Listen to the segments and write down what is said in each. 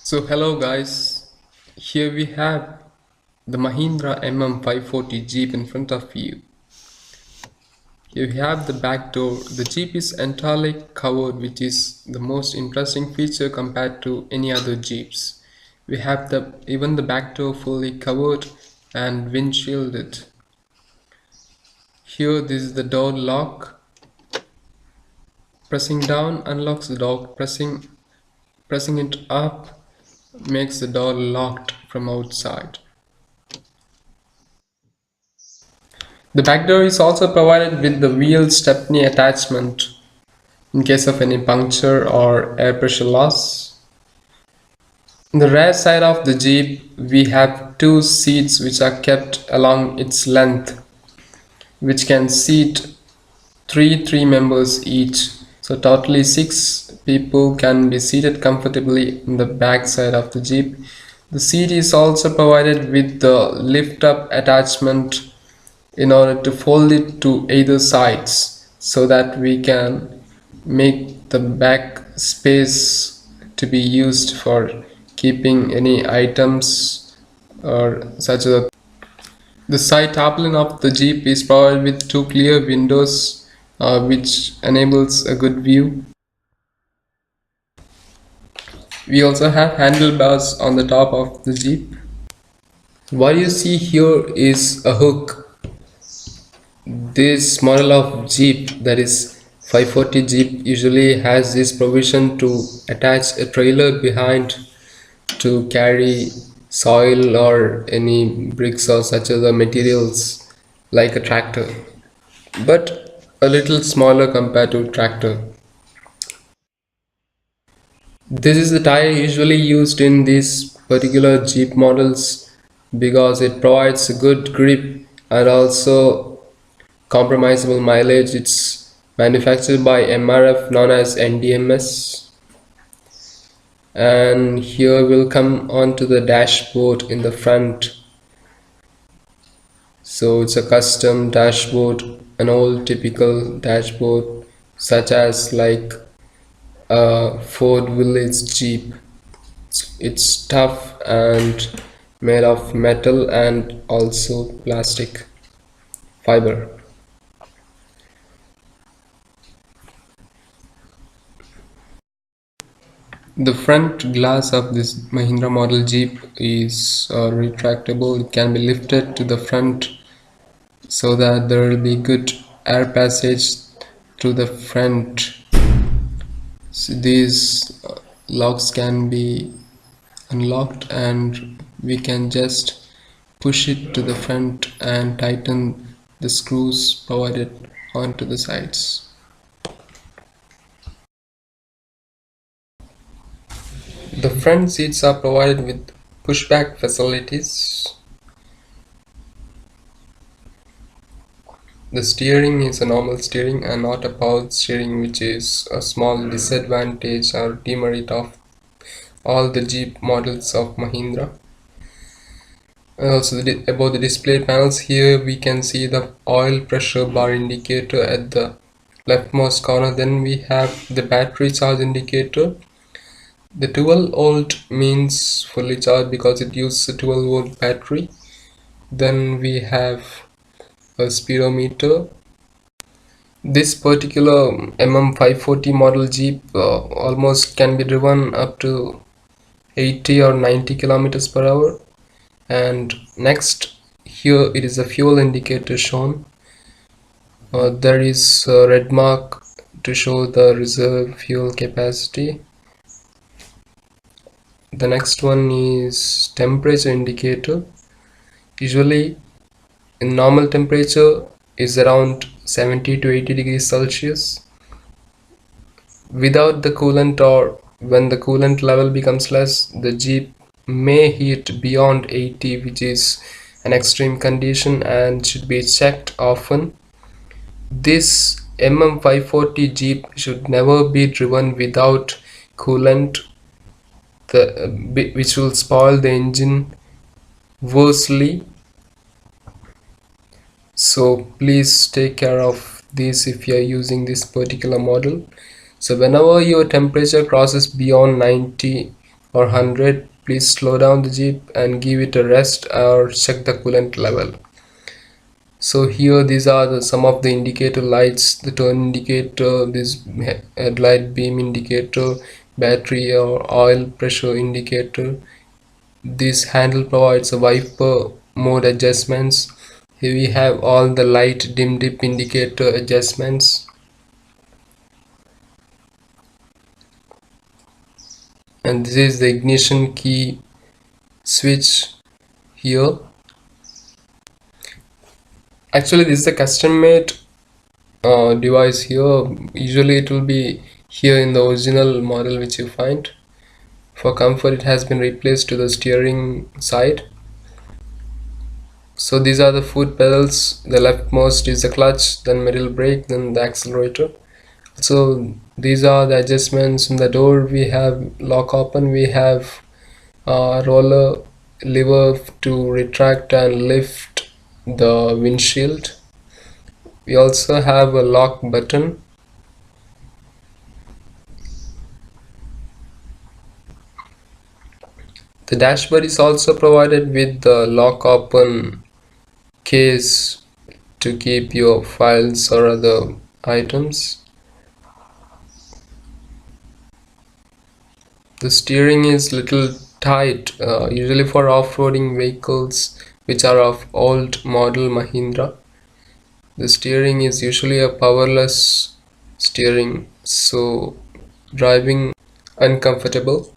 So hello guys, here we have the Mahindra mm-540 Jeep in front of you. Here we have the back door. The Jeep is entirely covered, which is the most interesting feature compared to any other Jeeps. We have even the back door fully covered and windshielded. Here this is the door lock. Pressing down unlocks the door. Pressing it up makes the door locked from outside. The back door is also provided with the wheel stepney attachment in case of any puncture or air pressure loss. On the rear side of the Jeep, we have two seats which are kept along its length, which can seat three members each. So totally 6 people can be seated comfortably in the back side of the Jeep. The seat is also provided with the lift up attachment in order to fold it to either sides so that we can make the back space to be used for keeping any items or such as the side tarpaulin of the Jeep is provided with two clear windows which enables a good view. We also have handlebars on the top of the Jeep. What you see here is a hook. This model of Jeep, that is 540 Jeep, usually has this provision to attach a trailer behind to carry soil or any bricks or such other materials like a tractor, but a little smaller compared to tractor. This is the tire usually used in these particular Jeep models because it provides a good grip and also compromisable mileage. It's manufactured by MRF, known as NDMS. And here we'll come on to the dashboard in the front. So it's a custom dashboard, an old typical dashboard such as like a Ford Village Jeep. It's tough and made of metal and also plastic fiber. The front glass of this Mahindra model Jeep is retractable. It can be lifted to the front so that there will be good air passage through the front. So these locks can be unlocked and we can just push it to the front and tighten the screws provided onto the sides. The front seats are provided with pushback facilities. The steering is a normal steering and not a power steering, which is a small disadvantage or demerit of all the Jeep models of Mahindra. And also about the display panels, here we can see the oil pressure bar indicator at the leftmost corner. Then we have the battery charge indicator. The 12 volt means fully charged because it uses a 12 volt battery. Then we have a speedometer. This particular mm-540 model Jeep almost can be driven up to 80 or 90 kilometers per hour. And next, here it is a fuel indicator shown. There is a red mark to show the reserve fuel capacity. The next one is temperature indicator. Usually in normal temperature is around 70 to 80 degrees Celsius. Without the coolant or when the coolant level becomes less, the Jeep may heat beyond 80, which is an extreme condition and should be checked often. This mm-540 Jeep should never be driven without coolant, which will spoil the engine worstly. So please take care of this if you are using this particular model. So whenever your temperature crosses beyond 90 or 100, please slow down the Jeep and give it a rest or check the coolant level. So here these are some of the indicator lights: the turn indicator, this headlight beam indicator, battery or oil pressure indicator. This handle provides a wiper mode adjustments. Here we have all the light dim dip indicator adjustments. And this is the ignition key switch here. Actually, this is a custom made device here. Usually it will be here in the original model which you find. For comfort, it has been replaced to the steering side. So these are the foot pedals. The leftmost is the clutch, then middle brake, then the accelerator. So these are the adjustments. In the door we have lock open, we have roller lever to retract and lift the windshield. We also have a lock button. The dashboard is also provided with the lock open case to keep your files or other items. The steering is little tight, usually for off-roading vehicles which are of old model Mahindra. The steering is usually a powerless steering, so driving uncomfortable.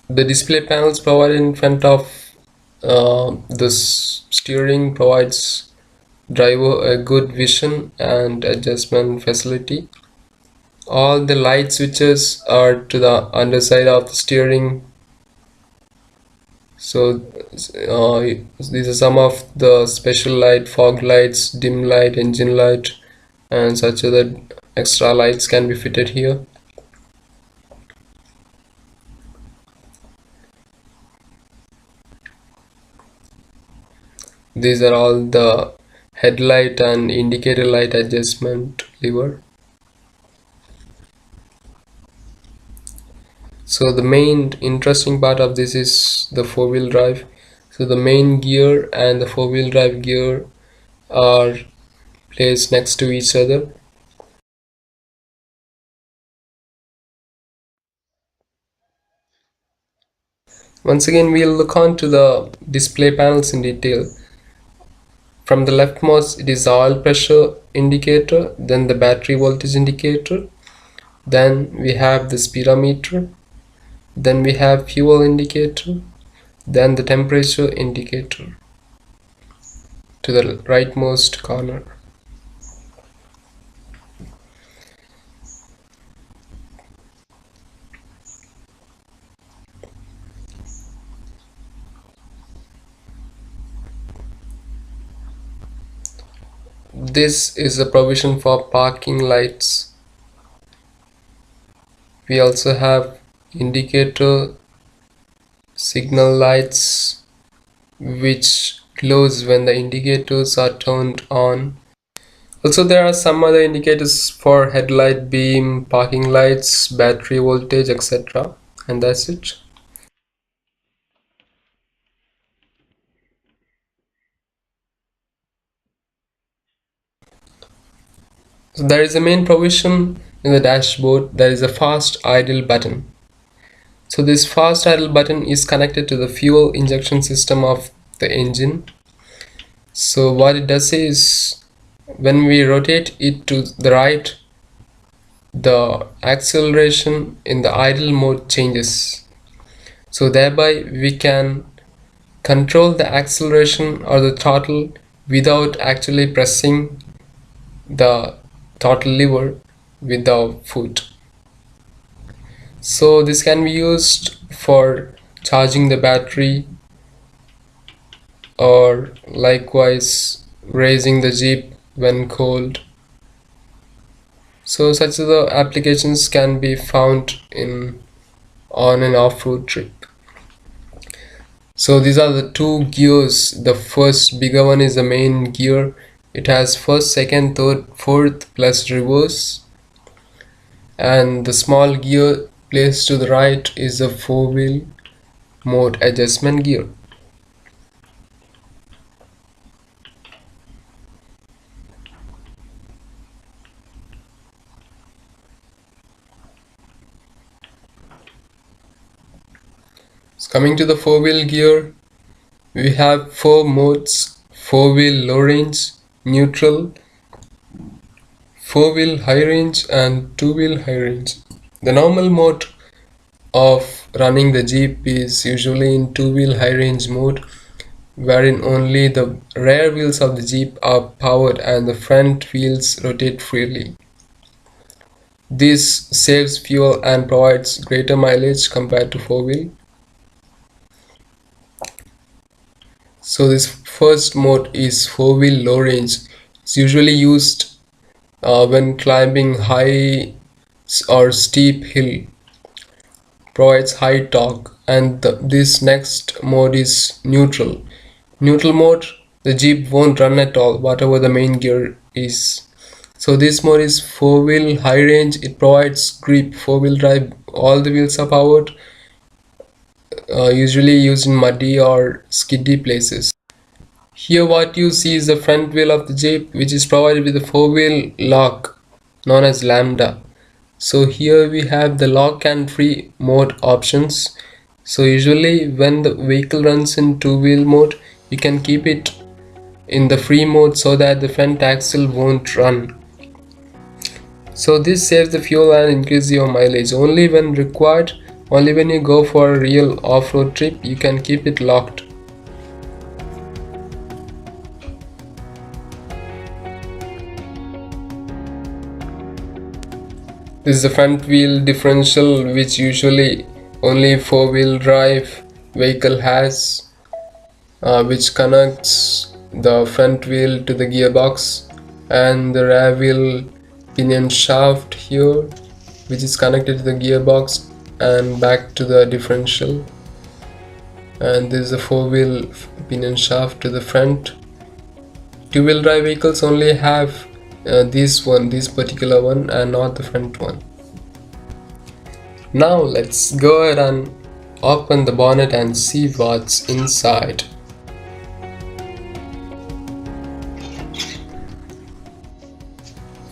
The display panels provided in front of this steering provides driver a good vision and adjustment facility. All the light switches are to the underside of the steering. So these are some of the special light: fog lights, dim light, engine light, and such other extra lights can be fitted here. These are all the headlight and indicator light adjustment lever. So the main interesting part of this is the four-wheel drive. So the main gear and the four-wheel drive gear are placed next to each other. Once again, we'll look on to the display panels in detail. From the leftmost, it is the oil pressure indicator, then the battery voltage indicator, then we have the speedometer, then we have fuel indicator, then the temperature indicator to the rightmost corner. This is a provision for parking lights. We also have indicator signal lights which glows when the indicators are turned on. Also, there are some other indicators for headlight beam, parking lights, battery voltage, etc. And that's it. So there is a main provision in the dashboard. There is a fast idle button. So this fast idle button is connected to the fuel injection system of the engine. So what it does is, when we rotate it to the right, the acceleration in the idle mode changes. So thereby we can control the acceleration or the throttle without actually pressing the throttle lever with the foot. So this can be used for charging the battery, or likewise raising the Jeep when cold. So such other applications can be found in on an off-road trip. So these are the two gears. The first bigger one is the main gear. It has first, second, third, fourth plus reverse. and the small gear placed to the right is the 4-wheel mode adjustment gear. So coming to the 4-wheel gear, we have 4 modes: 4-wheel low range, neutral, 4-wheel high range, and 2-wheel high range. The normal mode of running the Jeep is usually in 2-wheel high range mode, wherein only the rear wheels of the Jeep are powered and the front wheels rotate freely. This saves fuel and provides greater mileage compared to 4-wheel. So this first mode is 4-wheel low range. It's usually used when climbing high or steep hill, provides high torque. And this next mode is neutral. Neutral mode, the Jeep won't run at all, whatever the main gear is. So this mode is 4-wheel high range. It provides grip, 4-wheel drive, all the wheels are powered, usually used in muddy or skiddy places. Here what you see is the front wheel of the Jeep, which is provided with a 4-wheel lock known as Lambda. So here we have the lock and free mode options. So usually when the vehicle runs in 2-wheel mode, you can keep it in the free mode so that the front axle won't run. So this saves the fuel and increases your mileage. Only when required, only when you go for a real off-road trip, you can keep it locked. This is the front wheel differential, which usually only 4-wheel drive vehicle has, which connects the front wheel to the gearbox, and the rear wheel pinion shaft here, which is connected to the gearbox and back to the differential. And this is the 4-wheel pinion shaft to the front. 2-wheel drive vehicles only have this particular one, and not the front one. Now let's go ahead and open the bonnet and see what's inside.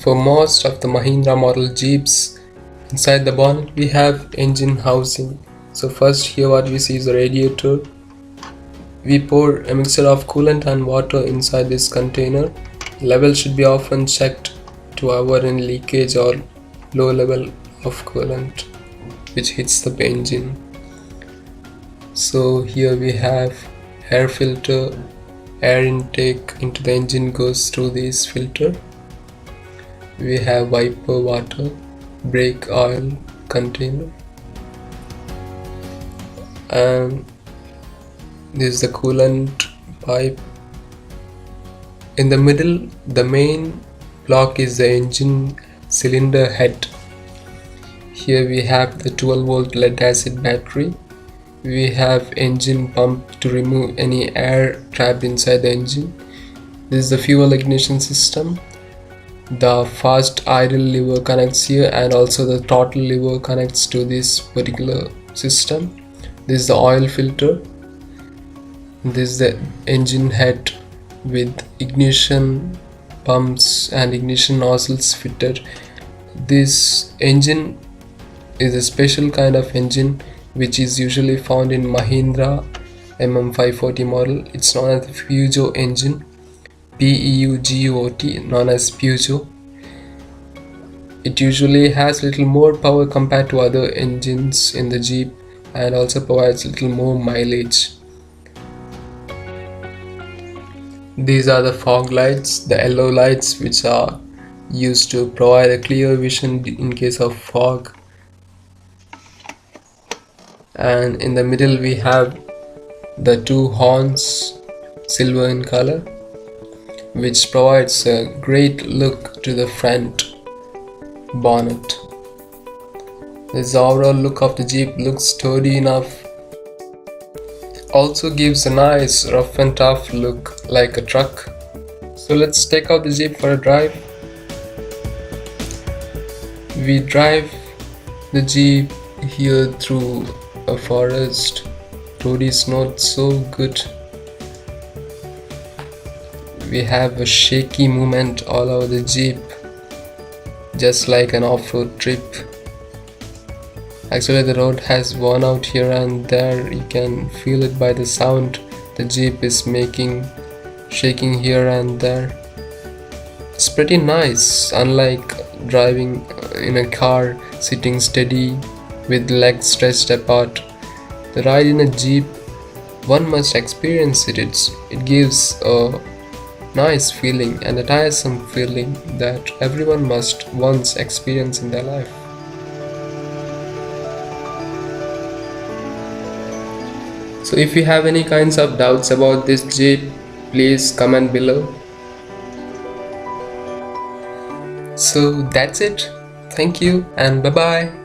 For most of the Mahindra model Jeeps, inside the bonnet we have engine housing. So first here what we see is the radiator. We pour a mixture of coolant and water inside this container. Level should be often checked to avoid any leakage or low level of coolant which hits the engine. So here we have air filter. Air intake into the engine goes through this filter. We have wiper water, brake oil container, and this is the coolant pipe. In the middle, the main block is the engine cylinder head. Here we have the 12-volt lead acid battery. We have engine pump to remove any air trapped inside the engine. This is the fuel ignition system. The fast idle lever connects here, and also the throttle lever connects to this particular system. This is the oil filter. This is the engine head with ignition pumps and ignition nozzles fitted. This engine is a special kind of engine which is usually found in Mahindra mm-540 model. It's known as the Peugeot engine, P-E-U-G-O-T, known as Peugeot. It usually has little more power compared to other engines in the Jeep, and also provides little more mileage. These are the fog lights, the yellow lights, which are used to provide a clear vision in case of fog. And in the middle we have the 2 horns, silver in color, which provides a great look to the front bonnet. This overall look of the Jeep looks sturdy enough. Also gives a nice rough and tough look like a truck. So let's take out the Jeep for a drive. We drive the Jeep here through a forest. Road is not so good. We have a shaky movement all over the Jeep, just like an off-road trip. Actually, the road has worn out here and there. You can feel it by the sound the Jeep is making, shaking here and there. It's pretty nice, unlike driving in a car sitting steady with legs stretched apart. The ride in a Jeep, one must experience it. It gives a nice feeling and a tiresome feeling that everyone must once experience in their life. So if you have any kinds of doubts about this Jeep, please comment below. So that's it. Thank you and bye bye.